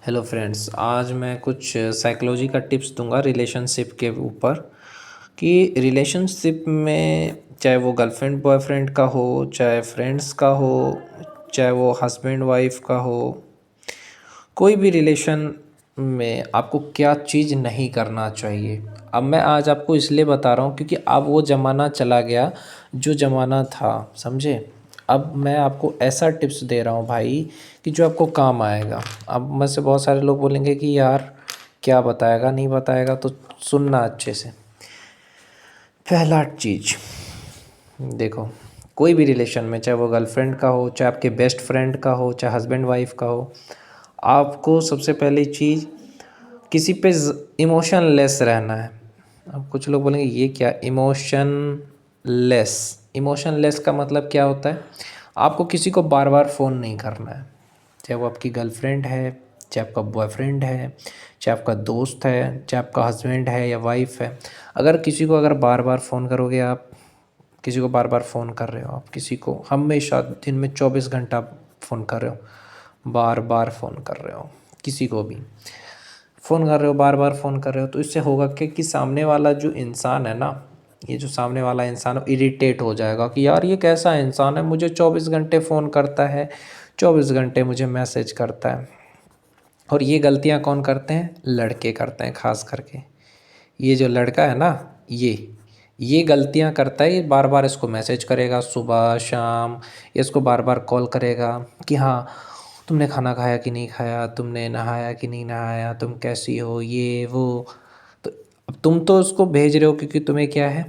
Hello friends, आज मैं कुछ साइकोलॉजी का टिप्स दूंगा रिलेशनशिप के ऊपर कि रिलेशनशिप में चाहे वो गर्लफ्रेंड बॉयफ्रेंड का हो, चाहे फ्रेंड्स का हो, चाहे वो हस्बैंड वाइफ का हो, कोई भी रिलेशन में आपको क्या चीज़ नहीं करना चाहिए। अब मैं आज आपको इसलिए बता रहा हूँ क्योंकि अब वो ज़माना चला गया जो ज़माना था, समझे। अब मैं आपको ऐसा टिप्स दे रहा हूँ भाई कि जो आपको काम आएगा। अब में से बहुत सारे लोग बोलेंगे कि यार क्या बताएगा नहीं बताएगा, तो सुनना अच्छे से। पहला चीज़ देखो, कोई भी रिलेशन में चाहे वो गर्लफ्रेंड का हो, चाहे आपके बेस्ट फ्रेंड का हो, चाहे हस्बैंड वाइफ का हो, आपको सबसे पहली चीज़ किसी पे इमोशन लेस रहना है। अब कुछ लोग बोलेंगे ये क्या इमोशन लेस। इमोशन लेस का मतलब क्या होता है? आपको किसी को बार बार फ़ोन नहीं करना है, चाहे वो आपकी गर्लफ्रेंड है, चाहे आपका बॉयफ्रेंड है, चाहे आपका दोस्त है, चाहे आपका हस्बैंड है या वाइफ है। अगर बार बार फ़ोन करोगे, आप किसी को बार बार फ़ोन कर रहे हो, आप किसी को हमेशा दिन में 24 घंटा फ़ोन कर रहे हो, बार बार फ़ोन कर रहे हो, किसी को भी फ़ोन कर रहे हो, बार बार फ़ोन कर रहे हो, तो इससे होगा क्या कि सामने वाला जो इंसान है ना, ये जो सामने वाला इंसान है इरिटेट हो जाएगा कि यार ये कैसा इंसान है, मुझे 24 घंटे फ़ोन करता है, 24 घंटे मुझे मैसेज करता है। और ये गलतियाँ कौन करते हैं? लड़के करते हैं ख़ास करके। ये जो लड़का है ना, ये गलतियाँ करता है। ये बार बार इसको मैसेज करेगा सुबह शाम, इसको बार बार कॉल करेगा कि हाँ तुमने खाना खाया कि नहीं खाया, तुमने नहाया कि नहीं नहाया, तुम कैसी हो, ये वो। तो अब तुम तो उसको भेज रहे हो क्योंकि तुम्हें क्या है,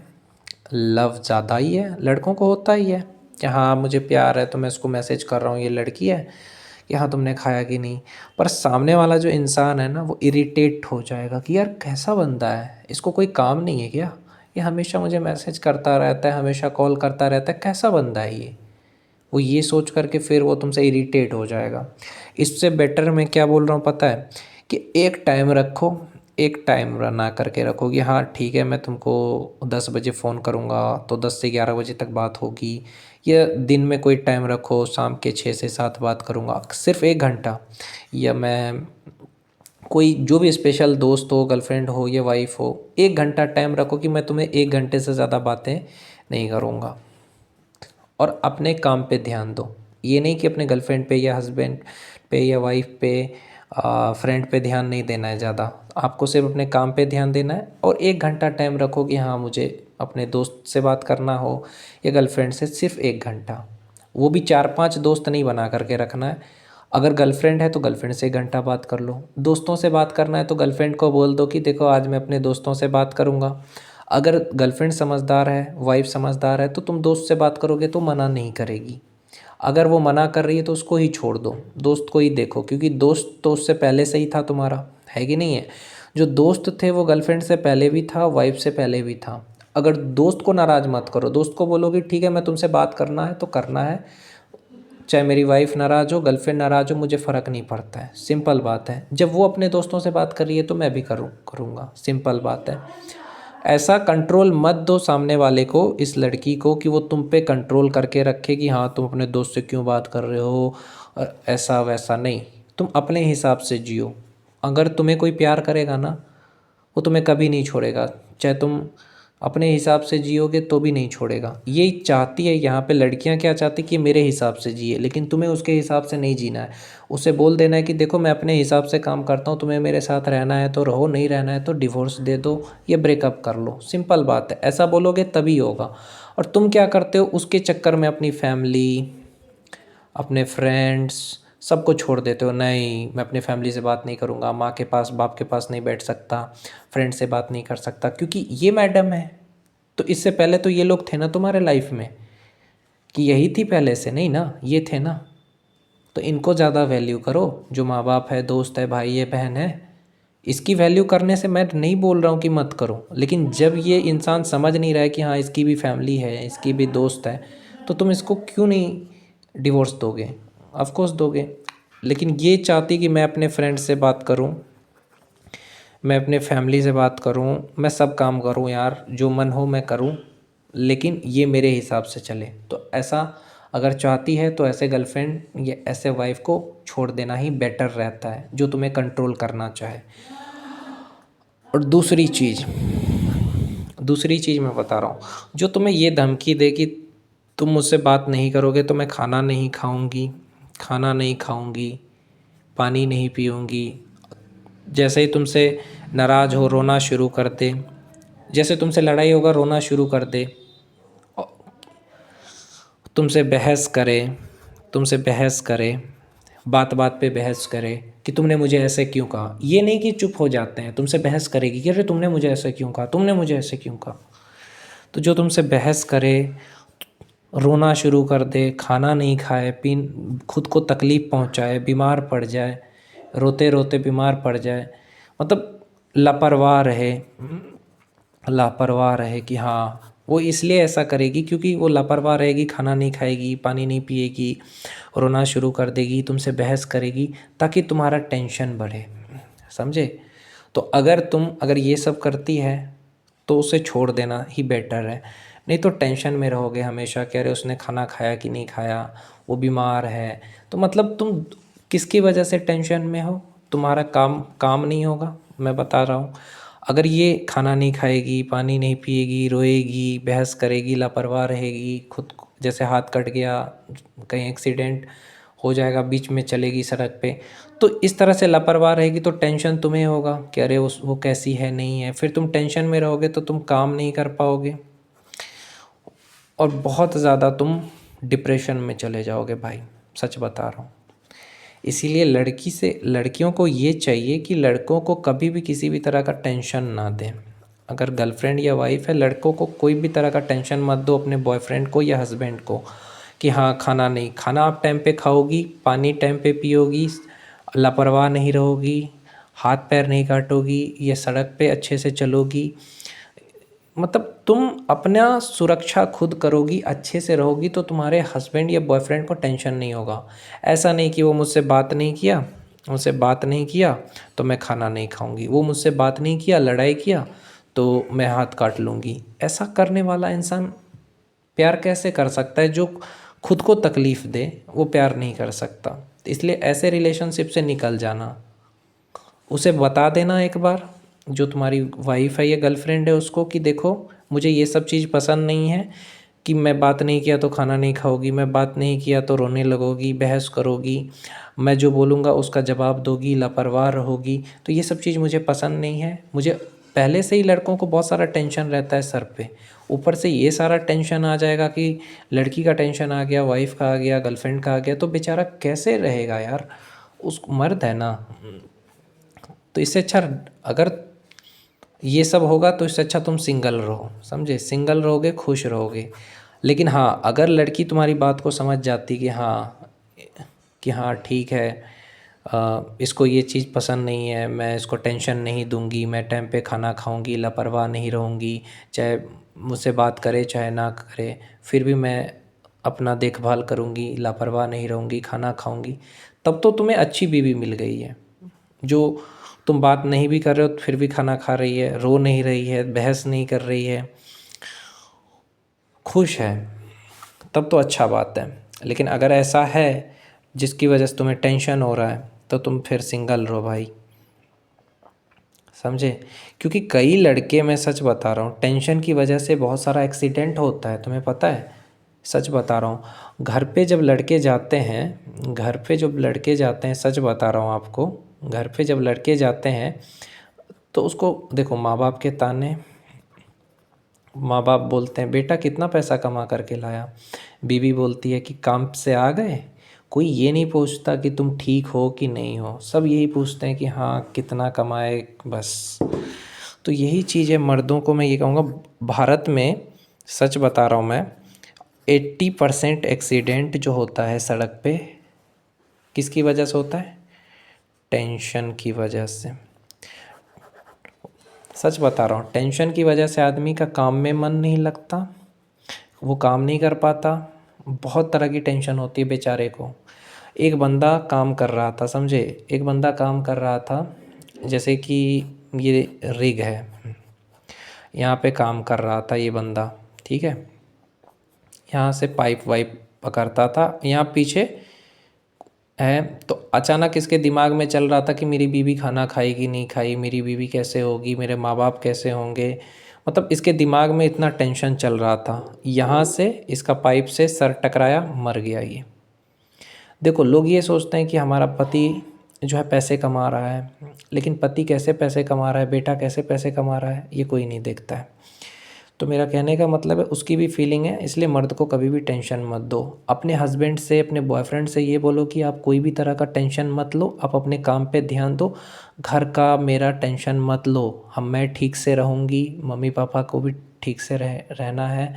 लव ज़्यादा ही है। लड़कों को होता ही है कि हाँ मुझे प्यार है तो मैं इसको मैसेज कर रहा हूँ। ये लड़की है कि हाँ तुमने खाया कि नहीं। पर सामने वाला जो इंसान है ना, वो इरिटेट हो जाएगा कि यार कैसा बंदा है, इसको कोई काम नहीं है क्या, ये हमेशा मुझे मैसेज करता रहता है, हमेशा कॉल करता रहता है, कैसा बंदा है ये। वो ये सोच करके फिर वो तुमसे इरिटेट हो जाएगा। इससे बेटर मैं क्या बोल रहा हूँ पता है, कि एक टाइम रखो, एक टाइम बना करके रखो कि हाँ ठीक है मैं तुमको 10 बजे फ़ोन करूँगा तो 10 से 11 बजे तक बात होगी। या दिन में कोई टाइम रखो, शाम के 6 से 7 बात करूँगा, सिर्फ 1 घंटा। या मैं कोई जो भी स्पेशल दोस्त हो, गर्लफ्रेंड हो या वाइफ हो, 1 घंटा टाइम रखो कि मैं तुम्हें 1 घंटे से ज़्यादा बातें नहीं करूँगा। और अपने काम पे ध्यान दो। ये नहीं कि अपने गर्लफ्रेंड पे या हस्बैंड पे या वाइफ पे, फ्रेंड पे ध्यान नहीं देना है ज़्यादा। आपको सिर्फ अपने काम पे ध्यान देना है। और 1 घंटा टाइम रखो कि हाँ मुझे अपने दोस्त से बात करना हो या गर्लफ्रेंड से, सिर्फ 1 घंटा। वो भी 4-5 दोस्त नहीं बना करके रखना है। अगर गर्लफ्रेंड है तो गर्लफ्रेंड से 1 घंटा बात कर लो। दोस्तों से बात करना है तो गर्लफ्रेंड को बोल दो कि देखो आज मैं अपने दोस्तों से बात करूँगा। अगर गर्लफ्रेंड समझदार है, वाइफ समझदार है, तो तुम दोस्त से बात करोगे तो मना नहीं करेगी। अगर वो मना कर रही है तो उसको ही छोड़ दो, दोस्त को ही देखो, क्योंकि दोस्त तो उससे पहले से ही था तुम्हारा, है कि नहीं है। जो दोस्त थे वो गर्लफ्रेंड से पहले भी था, वाइफ से पहले भी था। अगर दोस्त को नाराज़ मत करो, दोस्त को बोलो कि ठीक है मैं तुमसे बात करना है तो करना है, चाहे मेरी वाइफ नाराज़ हो, गर्लफ्रेंड नाराज़ हो, मुझे फ़र्क नहीं पड़ता है। सिंपल बात है। जब वो अपने दोस्तों से बात कर रही है तो मैं भी करूँगा, सिंपल बात है। ऐसा कंट्रोल मत दो सामने वाले को, इस लड़की को, कि वो तुम पे कंट्रोल करके रखे कि हाँ तुम अपने दोस्त से क्यों बात कर रहे हो, ऐसा वैसा नहीं। तुम अपने हिसाब से जियो। अगर तुम्हें कोई प्यार करेगा ना, वो तुम्हें कभी नहीं छोड़ेगा। चाहे तुम अपने हिसाब से जियोगे तो भी नहीं छोड़ेगा। यही चाहती है यहाँ पे लड़कियाँ, क्या चाहती कि मेरे हिसाब से जिए, लेकिन तुम्हें उसके हिसाब से नहीं जीना है। उसे बोल देना है कि देखो मैं अपने हिसाब से काम करता हूँ, तुम्हें मेरे साथ रहना है तो रहो, नहीं रहना है तो डिवोर्स दे दो या ब्रेकअप कर लो। सिंपल बात है। ऐसा बोलोगे तभी होगा। और तुम क्या करते हो, उसके चक्कर में अपनी फैमिली, अपने फ्रेंड्स, सबको छोड़ देते हो। नहीं मैं अपनी फैमिली से बात नहीं करूँगा, माँ के पास बाप के पास नहीं बैठ सकता, फ्रेंड से बात नहीं कर सकता क्योंकि ये मैडम है। तो इससे पहले तो ये लोग थे ना तुम्हारे लाइफ में, कि यही थी पहले से, नहीं ना, ये थे ना। तो इनको ज़्यादा वैल्यू करो। जो माँ बाप है, दोस्त है, भाई है, बहन है, इसकी वैल्यू करने से मैं नहीं बोल रहा हूँ कि मत करो, लेकिन जब ये इंसान समझ नहीं रहा है कि हाँ इसकी भी फैमिली है, इसकी भी दोस्त है, तो तुम इसको क्यों नहीं डिवोर्स दोगे? ऑफ कोर्स दोगे। लेकिन ये चाहती कि मैं अपने फ्रेंड से बात करूँ, मैं अपने फैमिली से बात करूँ, मैं सब काम करूँ यार, जो मन हो मैं करूँ, लेकिन ये मेरे हिसाब से चले। तो ऐसा अगर चाहती है तो ऐसे गर्लफ्रेंड या ऐसे वाइफ को छोड़ देना ही बेटर रहता है, जो तुम्हें कंट्रोल करना चाहे। और दूसरी चीज़ मैं बता रहा हूँ, जो तुम्हें ये धमकी दे कि तुम मुझसे बात नहीं करोगे तो मैं खाना नहीं खाऊंगी, पानी नहीं पीऊंगी, जैसे ही तुमसे नाराज़ हो रोना शुरू कर दे, जैसे तुमसे लड़ाई होगा रोना शुरू कर दे, तुमसे बहस करे तुमसे बहस करे बात बात पे बहस करे कि तुमने मुझे ऐसे क्यों कहा। ये नहीं कि चुप हो जाते हैं, तुमसे बहस करेगी कि अरे तुमने मुझे ऐसे क्यों कहा, तुमने मुझे ऐसे क्यों कहा। तो जो तुमसे बहस करे, रोना शुरू कर दे, खाना नहीं खाए, खुद को तकलीफ़ पहुंचाए, बीमार पड़ जाए, रोते रोते बीमार पड़ जाए, मतलब लापरवाह रहे कि हाँ वो इसलिए ऐसा करेगी क्योंकि वो लापरवाह रहेगी, खाना नहीं खाएगी, पानी नहीं पिएगी, रोना शुरू कर देगी, तुमसे बहस करेगी ताकि तुम्हारा टेंशन बढ़े, समझे। तो अगर ये सब करती है तो उसे छोड़ देना ही बेटर है। नहीं तो टेंशन में रहोगे हमेशा कि अरे उसने खाना खाया कि नहीं खाया, वो बीमार है, तो मतलब तुम किसकी वजह से टेंशन में हो। तुम्हारा काम काम नहीं होगा, मैं बता रहा हूँ। अगर ये खाना नहीं खाएगी, पानी नहीं पिएगी, रोएगी, बहस करेगी, लापरवाह रहेगी, जैसे हाथ कट गया, कहीं एक्सीडेंट हो जाएगा, बीच में चलेगी सड़क पे, तो इस तरह से लापरवाह रहेगी तो टेंशन तुम्हें होगा कि अरे वो कैसी है नहीं है, फिर तुम टेंशन में रहोगे तो तुम काम नहीं कर पाओगे और बहुत ज़्यादा तुम डिप्रेशन में चले जाओगे भाई, सच बता रहा हूँ। इसीलिए लड़कियों को ये चाहिए कि लड़कों को कभी भी किसी भी तरह का टेंशन ना दें। अगर गर्लफ्रेंड या वाइफ है, लड़कों को कोई भी तरह का टेंशन मत दो अपने बॉयफ्रेंड को या हस्बैंड को कि हाँ खाना आप टाइम पे खाओगी, पानी टाइम पे पियोगी, लापरवाह नहीं रहोगी, हाथ पैर नहीं काटोगी, ये सड़क पे अच्छे से चलोगी, मतलब तुम अपना सुरक्षा खुद करोगी, अच्छे से रहोगी, तो तुम्हारे हस्बैंड या बॉयफ्रेंड को टेंशन नहीं होगा। ऐसा नहीं कि वो मुझसे बात नहीं किया तो मैं खाना नहीं खाऊंगी, वो मुझसे बात नहीं किया, लड़ाई किया तो मैं हाथ काट लूँगी। ऐसा करने वाला इंसान प्यार कैसे कर सकता है? जो खुद को तकलीफ़ दे वो प्यार नहीं कर सकता। इसलिए ऐसे रिलेशनशिप से निकल जाना, उसे बता देना एक बार, जो तुम्हारी वाइफ है या गर्लफ्रेंड है उसको, कि देखो मुझे ये सब चीज़ पसंद नहीं है कि मैं बात नहीं किया तो खाना नहीं खाओगी, मैं बात नहीं किया तो रोने लगोगी, बहस करोगी, मैं जो बोलूँगा उसका जवाब दोगी, लापरवाह रहोगी, तो ये सब चीज़ मुझे पसंद नहीं है। मुझे पहले से ही लड़कों को बहुत सारा टेंशन रहता है सर पे, ऊपर से ये सारा टेंशन आ जाएगा कि लड़की का टेंशन आ गया, वाइफ का आ गया, गर्लफ्रेंड का आ गया, तो बेचारा कैसे रहेगा यार, उस मर्द है ना। तो इससे अच्छा, अगर ये सब होगा तो इससे अच्छा तुम सिंगल रहो, समझे, सिंगल रहोगे, खुश रहोगे। लेकिन हाँ, अगर लड़की तुम्हारी बात को समझ जाती कि हाँ ठीक है, इसको ये चीज़ पसंद नहीं है, मैं इसको टेंशन नहीं दूंगी, मैं टाइम पे खाना खाऊंगी, लापरवाह नहीं रहूँगी, चाहे मुझसे बात करे चाहे ना करे, फिर भी मैं अपना देखभाल करूँगी, लापरवाह नहीं रहूँगी, खाना खाऊँगी, तब तो तुम्हें अच्छी बीवी मिल गई है। जो तुम बात नहीं भी कर रहे हो फिर भी खाना खा रही है, रो नहीं रही है, बहस नहीं कर रही है, खुश है, तब तो अच्छा बात है। लेकिन अगर ऐसा है जिसकी वजह से तुम्हें टेंशन हो रहा है तो तुम फिर सिंगल रहो भाई, समझे। क्योंकि कई लड़के, मैं सच बता रहा हूँ, टेंशन की वजह से बहुत सारा एक्सीडेंट होता है, तुम्हें पता है, सच बता रहा हूँ। घर पे जब लड़के जाते हैं, सच बता रहा हूँ आपको, घर पे जब लड़के जाते हैं तो उसको देखो, माँ बाप बोलते हैं बेटा कितना पैसा कमा करके लाया, बीवी बोलती है कि काम से आ गए। कोई ये नहीं पूछता कि तुम ठीक हो कि नहीं हो, सब यही पूछते हैं कि हाँ कितना कमाए, बस। तो यही चीज़ है, मर्दों को मैं ये कहूँगा, भारत में सच बता रहा हूँ मैं, 80% एक्सीडेंट जो होता है सड़क पे, किसकी वजह से होता है? टेंशन की वजह से। सच बता रहा हूँ, टेंशन की वजह से आदमी का काम में मन नहीं लगता, वो काम नहीं कर पाता, बहुत तरह की टेंशन होती है बेचारे को। एक बंदा काम कर रहा था, समझे, एक बंदा काम कर रहा था, जैसे कि ये रिग है, यहाँ पे काम कर रहा था ये बंदा, ठीक है, यहाँ से पाइप वाइप पकड़ता था। यहाँ पीछे है तो अचानक इसके दिमाग में चल रहा था कि मेरी बीवी खाना खाएगी नहीं खाई, मेरी बीवी कैसे होगी, मेरे माँ बाप कैसे होंगे। मतलब इसके दिमाग में इतना टेंशन चल रहा था। यहाँ से इसका पाइप से सर टकराया, मर गया ये। देखो, लोग ये सोचते हैं कि हमारा पति जो है पैसे कमा रहा है, लेकिन पति कैसे पैसे कमा रहा है, बेटा कैसे पैसे कमा रहा है, ये कोई नहीं देखता है। तो मेरा कहने का मतलब है उसकी भी फीलिंग है, इसलिए मर्द को कभी भी टेंशन मत दो। अपने हस्बैंड से, अपने बॉयफ्रेंड से ये बोलो कि आप कोई भी तरह का टेंशन मत लो, आप अपने काम पे ध्यान दो, घर का मेरा टेंशन मत लो, मैं ठीक से रहूँगी, मम्मी पापा को भी ठीक से रहना है।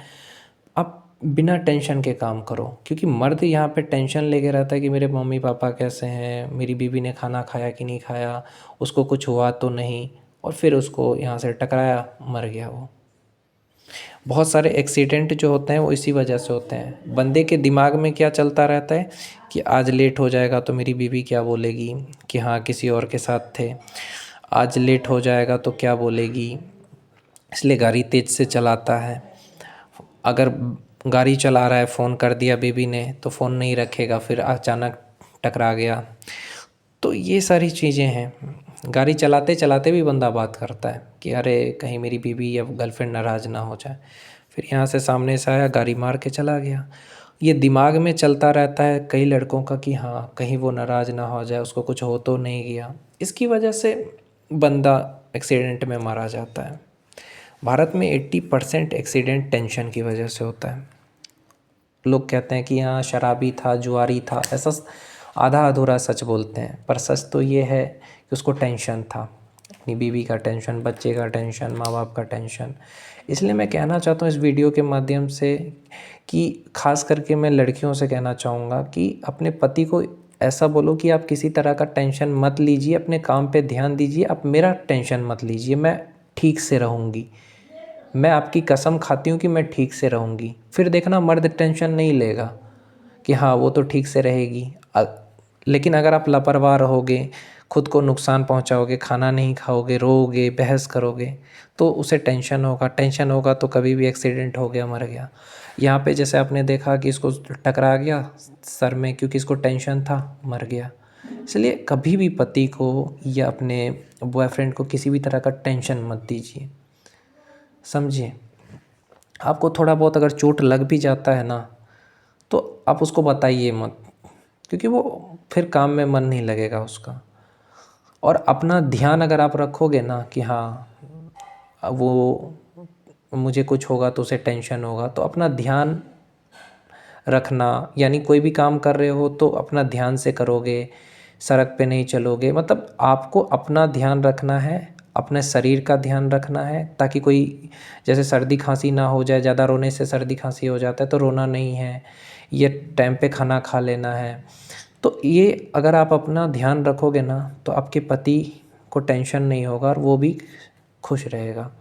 आप बिना टेंशन के काम करो, क्योंकि मर्द यहाँ पे टेंशन लेके रहता है कि मेरे मम्मी पापा कैसे हैं, मेरी बीवी ने खाना खाया कि नहीं खाया, उसको कुछ हुआ तो नहीं, और फिर उसको यहाँ से टकराया, मर गया वो। बहुत सारे एक्सीडेंट जो होते हैं वो इसी वजह से होते हैं। बंदे के दिमाग में क्या चलता रहता है कि आज लेट हो जाएगा तो मेरी बीवी क्या बोलेगी कि हाँ किसी और के साथ थे, आज लेट हो जाएगा तो क्या बोलेगी, इसलिए गाड़ी तेज़ से चलाता है। अगर गाड़ी चला रहा है, फ़ोन कर दिया बीवी ने तो फ़ोन नहीं रखेगा, फिर अचानक टकरा गया। तो ये सारी चीज़ें हैं। गाड़ी चलाते चलाते भी बंदा बात करता है कि अरे कहीं मेरी बीवी या गर्लफ्रेंड नाराज़ ना हो जाए, फिर यहाँ से सामने से आया, गाड़ी मार के चला गया। ये दिमाग में चलता रहता है कई लड़कों का कि हाँ कहीं वो नाराज़ ना हो जाए, उसको कुछ हो तो नहीं गया। इसकी वजह से बंदा एक्सीडेंट में मारा जाता है। भारत में 80% एक्सीडेंट टेंशन की वजह से होता है। लोग कहते हैं कि हाँ शराबी था, जुआरी था, ऐसा आधा अधूरा सच बोलते हैं, पर सच तो ये है कि उसको टेंशन था, अपनी बीवी का टेंशन, बच्चे का टेंशन, माँ बाप का टेंशन। इसलिए मैं कहना चाहता हूँ इस वीडियो के माध्यम से कि खास करके मैं लड़कियों से कहना चाहूँगा कि अपने पति को ऐसा बोलो कि आप किसी तरह का टेंशन मत लीजिए, अपने काम पे ध्यान दीजिए, आप मेरा टेंशन मत लीजिए, मैं ठीक से रहूँगी, मैं आपकी कसम खाती हूँ कि मैं ठीक से रहूँगी। फिर देखना मर्द टेंशन नहीं लेगा कि हाँ वो तो ठीक से रहेगी। लेकिन अगर आप लापरवाह रहोगे, खुद को नुकसान पहुँचाओगे, खाना नहीं खाओगे, रोओगे, बहस करोगे, तो उसे टेंशन होगा, टेंशन होगा तो कभी भी एक्सीडेंट हो गया, मर गया। यहाँ पे जैसे आपने देखा कि इसको टकरा गया सर में, क्योंकि इसको टेंशन था, मर गया। इसलिए कभी भी पति को या अपने बॉयफ्रेंड को किसी भी तरह का टेंशन मत दीजिए, समझिए। आपको थोड़ा बहुत अगर चोट लग भी जाता है ना, तो आप उसको बताइए मत, क्योंकि वो फिर काम में मन नहीं लगेगा उसका। और अपना ध्यान अगर आप रखोगे ना कि हाँ वो मुझे कुछ होगा तो उसे टेंशन होगा, तो अपना ध्यान रखना, यानी कोई भी काम कर रहे हो तो अपना ध्यान से करोगे, सड़क पे नहीं चलोगे। मतलब आपको अपना ध्यान रखना है, अपने शरीर का ध्यान रखना है, ताकि कोई जैसे सर्दी खांसी ना हो जाए। ज़्यादा रोने से सर्दी खांसी हो जाता है, तो रोना नहीं है, ये टाइम पे खाना खा लेना है। तो ये अगर आप अपना ध्यान रखोगे ना, तो आपके पति को टेंशन नहीं होगा और वो भी खुश रहेगा।